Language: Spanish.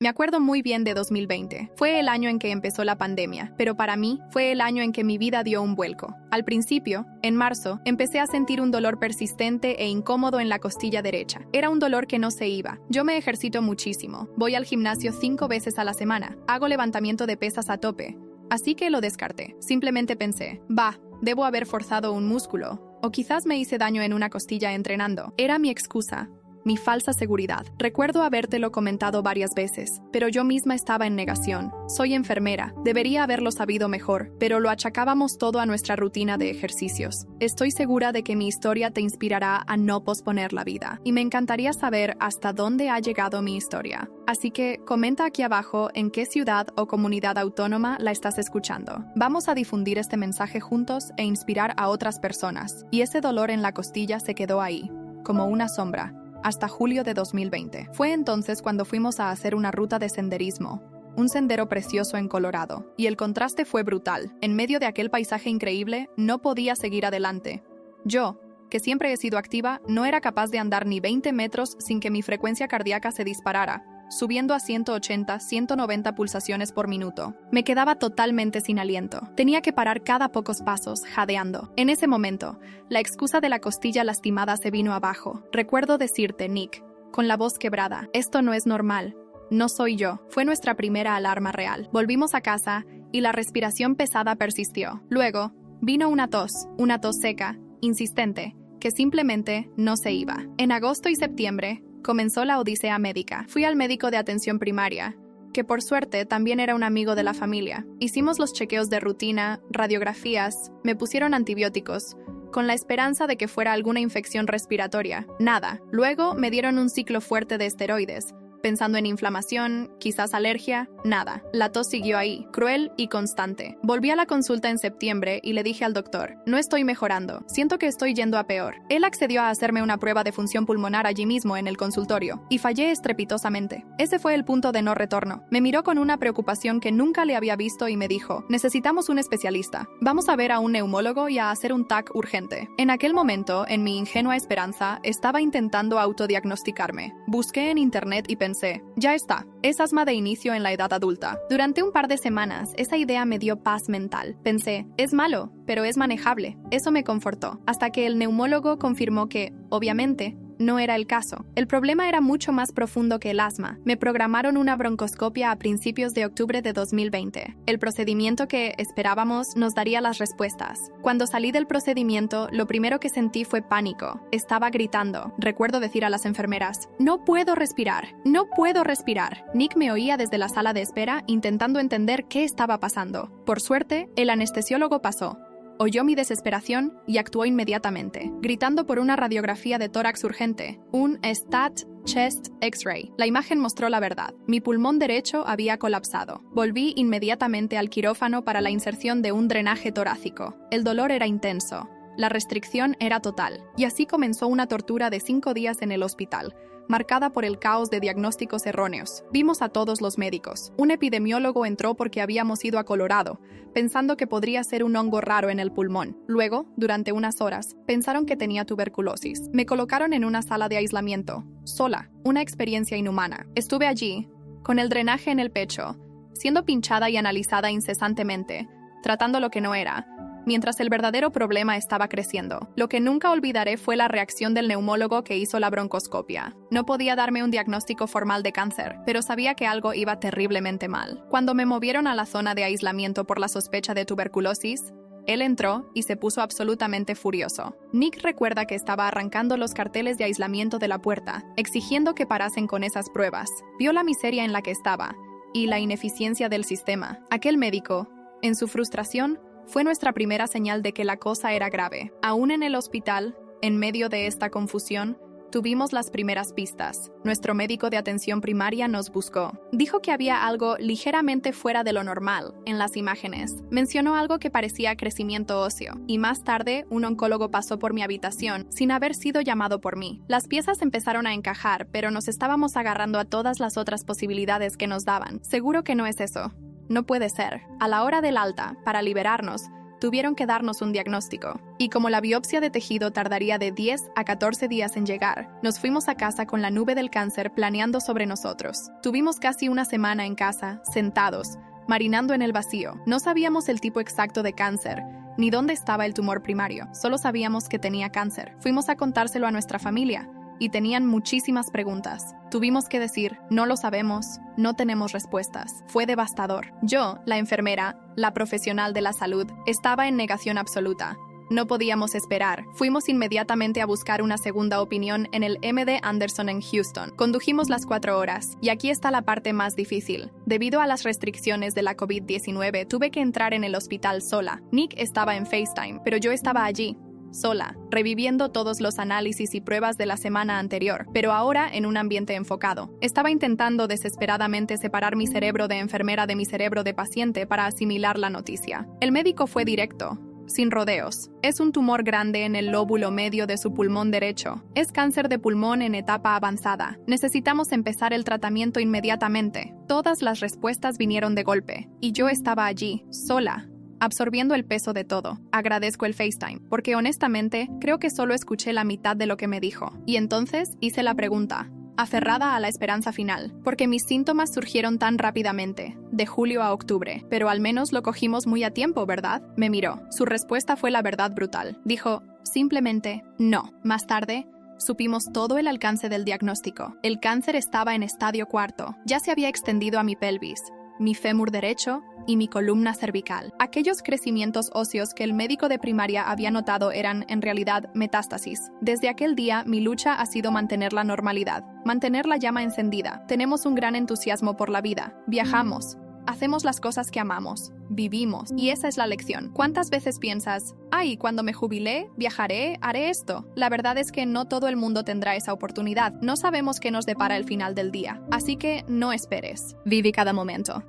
Me acuerdo muy bien de 2020. Fue el año en que empezó la pandemia, pero para mí fue el año en que mi vida dio un vuelco. Al principio, en marzo, empecé a sentir un dolor persistente e incómodo en la costilla derecha. Era un dolor que no se iba. Yo me ejercito muchísimo. Voy al gimnasio 5 veces a la semana. Hago levantamiento de pesas a tope. Así que lo descarté. Simplemente pensé, debo haber forzado un músculo. O quizás me hice daño en una costilla entrenando. Era mi excusa. Mi falsa seguridad. Recuerdo habértelo comentado varias veces, pero yo misma estaba en negación. Soy enfermera, debería haberlo sabido mejor, pero lo achacábamos todo a nuestra rutina de ejercicios. Estoy segura de que mi historia te inspirará a no posponer la vida, y me encantaría saber hasta dónde ha llegado mi historia. Así que comenta aquí abajo en qué ciudad o comunidad autónoma la estás escuchando. Vamos a difundir este mensaje juntos e inspirar a otras personas. Y ese dolor en la costilla se quedó ahí, como una sombra, hasta julio de 2020. Fue entonces cuando fuimos a hacer una ruta de senderismo, un sendero precioso en Colorado, y el contraste fue brutal. En medio de aquel paisaje increíble, no podía seguir adelante. Yo, que siempre he sido activa, no era capaz de andar ni 20 metros sin que mi frecuencia cardíaca se disparara, subiendo a 180, 190 pulsaciones por minuto. Me quedaba totalmente sin aliento. Tenía que parar cada pocos pasos, jadeando. En ese momento, la excusa de la costilla lastimada se vino abajo. Recuerdo decirte, Nick, con la voz quebrada, esto no es normal. No soy yo. Fue nuestra primera alarma real. Volvimos a casa y la respiración pesada persistió. Luego, vino una tos seca, insistente, que simplemente no se iba. En agosto y septiembre, comenzó la odisea médica. Fui al médico de atención primaria, que por suerte también era un amigo de la familia. Hicimos los chequeos de rutina, radiografías, me pusieron antibióticos, con la esperanza de que fuera alguna infección respiratoria. Nada. Luego me dieron un ciclo fuerte de esteroides, pensando en inflamación, quizás alergia, nada. La tos siguió ahí, cruel y constante. Volví a la consulta en septiembre y le dije al doctor, no estoy mejorando, siento que estoy yendo a peor. Él accedió a hacerme una prueba de función pulmonar allí mismo en el consultorio, y fallé estrepitosamente. Ese fue el punto de no retorno. Me miró con una preocupación que nunca le había visto y me dijo, necesitamos un especialista. Vamos a ver a un neumólogo y a hacer un TAC urgente. En aquel momento, en mi ingenua esperanza, estaba intentando autodiagnosticarme. Busqué en internet y pensé, ya está, es asma de inicio en la edad adulta. Durante un par de semanas, esa idea me dio paz mental. Pensé, es malo, pero es manejable. Eso me confortó, hasta que el neumólogo confirmó que, obviamente, no era el caso. El problema era mucho más profundo que el asma. Me programaron una broncoscopia a principios de octubre de 2020. El procedimiento que esperábamos nos daría las respuestas. Cuando salí del procedimiento, lo primero que sentí fue pánico. Estaba gritando. Recuerdo decir a las enfermeras, no puedo respirar, no puedo respirar. Nick me oía desde la sala de espera intentando entender qué estaba pasando. Por suerte, el anestesiólogo pasó. Oyó mi desesperación y actuó inmediatamente, gritando por una radiografía de tórax urgente, un STAT Chest X-ray. La imagen mostró la verdad. Mi pulmón derecho había colapsado. Volví inmediatamente al quirófano para la inserción de un drenaje torácico. El dolor era intenso. La restricción era total. Y así comenzó una tortura de 5 días en el hospital, marcada por el caos de diagnósticos erróneos. Vimos a todos los médicos. Un epidemiólogo entró porque habíamos ido a Colorado, pensando que podría ser un hongo raro en el pulmón. Luego, durante unas horas, pensaron que tenía tuberculosis. Me colocaron en una sala de aislamiento, sola, una experiencia inhumana. Estuve allí, con el drenaje en el pecho, siendo pinchada y analizada incesantemente, tratando lo que no era, mientras el verdadero problema estaba creciendo. Lo que nunca olvidaré fue la reacción del neumólogo que hizo la broncoscopia. No podía darme un diagnóstico formal de cáncer, pero sabía que algo iba terriblemente mal. Cuando me movieron a la zona de aislamiento por la sospecha de tuberculosis, él entró y se puso absolutamente furioso. Nick recuerda que estaba arrancando los carteles de aislamiento de la puerta, exigiendo que parasen con esas pruebas. Vio la miseria en la que estaba y la ineficiencia del sistema. Aquel médico, en su frustración, fue nuestra primera señal de que la cosa era grave. Aún en el hospital, en medio de esta confusión, tuvimos las primeras pistas. Nuestro médico de atención primaria nos buscó. Dijo que había algo ligeramente fuera de lo normal en las imágenes. Mencionó algo que parecía crecimiento óseo. Y más tarde, un oncólogo pasó por mi habitación sin haber sido llamado por mí. Las piezas empezaron a encajar, pero nos estábamos agarrando a todas las otras posibilidades que nos daban. Seguro que no es eso. No puede ser. A la hora del alta, para liberarnos, tuvieron que darnos un diagnóstico. Y como la biopsia de tejido tardaría de 10 a 14 días en llegar, nos fuimos a casa con la nube del cáncer planeando sobre nosotros. Tuvimos casi una semana en casa, sentados, marinando en el vacío. No sabíamos el tipo exacto de cáncer, ni dónde estaba el tumor primario. Solo sabíamos que tenía cáncer. Fuimos a contárselo a nuestra familia, y tenían muchísimas preguntas. Tuvimos que decir, no lo sabemos, no tenemos respuestas. Fue devastador. Yo, la enfermera, la profesional de la salud, estaba en negación absoluta. No podíamos esperar. Fuimos inmediatamente a buscar una segunda opinión en el MD Anderson en Houston. Condujimos las 4 horas, y aquí está la parte más difícil. Debido a las restricciones de la COVID-19, tuve que entrar en el hospital sola. Nick estaba en FaceTime, pero yo estaba allí, sola, reviviendo todos los análisis y pruebas de la semana anterior, pero ahora en un ambiente enfocado. Estaba intentando desesperadamente separar mi cerebro de enfermera de mi cerebro de paciente para asimilar la noticia. El médico fue directo, sin rodeos. Es un tumor grande en el lóbulo medio de su pulmón derecho. Es cáncer de pulmón en etapa avanzada. Necesitamos empezar el tratamiento inmediatamente. Todas las respuestas vinieron de golpe, y yo estaba allí, sola, absorbiendo el peso de todo. Agradezco el FaceTime, porque honestamente creo que solo escuché la mitad de lo que me dijo. Y entonces hice la pregunta, aferrada a la esperanza final, porque mis síntomas surgieron tan rápidamente, de julio a octubre, pero al menos lo cogimos muy a tiempo, ¿verdad? Me miró. Su respuesta fue la verdad brutal. Dijo, simplemente, no. Más tarde, supimos todo el alcance del diagnóstico. El cáncer estaba en estadio 4. Ya se había extendido a mi pelvis, mi fémur derecho y mi columna cervical. Aquellos crecimientos óseos que el médico de primaria había notado eran, en realidad, metástasis. Desde aquel día, mi lucha ha sido mantener la normalidad, mantener la llama encendida. Tenemos un gran entusiasmo por la vida. Viajamos. Hacemos las cosas que amamos. Vivimos. Y esa es la lección. ¿Cuántas veces piensas, ay, cuando me jubilé, viajaré, haré esto? La verdad es que no todo el mundo tendrá esa oportunidad. No sabemos qué nos depara el final del día. Así que no esperes. Vive cada momento.